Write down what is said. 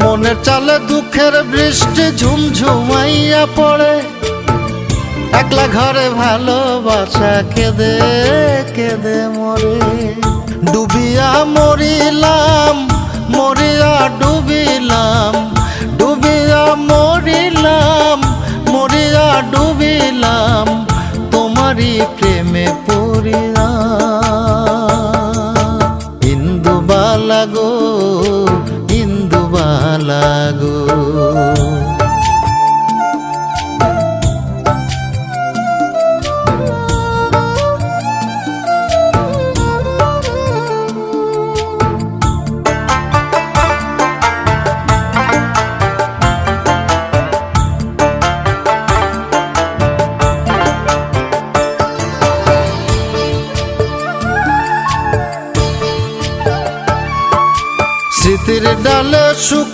মনের চালে দুঃখের বৃষ্টি ঝুমঝুমাইয়া পড়ে, একলা ঘরে ভালোবাসা কেঁদে কেঁদে মরে। ডুবিয়া মরিলাম, মরিয়া ডুবিলাম, ডুবিয়া মরিলাম, মরিয়া ডুবিলাম, তোমারই প্রেমে পড়িয়া। ইন্দুবালা গো, ইন্দুবালা গো, স্মৃতির ডালে সুখ